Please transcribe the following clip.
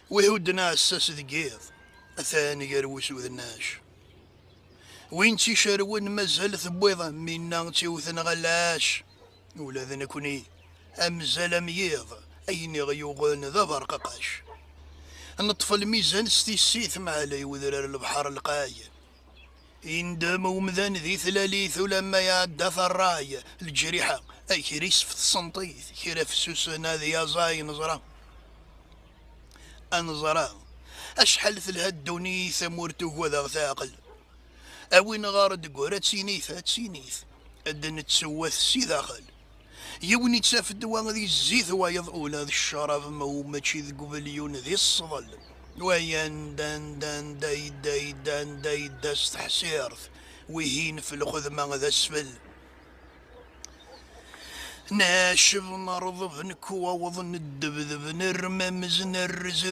ويهودنا عساس ذقيض أثاني يروس وذناش وين تيشرون مازال ثبويضة منا تيوثن غلاش ولا ذا كوني أمزال ميض أيني غيوغن ذا برققاش نطفل ميزان ستيسيث معلي وذرار البحر القاية إندم ومذان ذي ثلاليث ولما يعدى ثراي الجريحة أي كريس في السنطيث كرا فسوس ناذي يا زاي نزرا أنزرا أشحل ثلها الدوني ثمورتو وذا ثاقل أوين غارد قورة تسينيث أدن تسوث سي داخل يوني تسافد وان ذي الزيث ويضؤول هذا الشراب مومتشي ذي قبليون ذي الصضل وين دان داي داست حسيرث ويهين في الخذمة ذا السفل ناشف نرضف نكوى وظن الدبذب نرممز نرز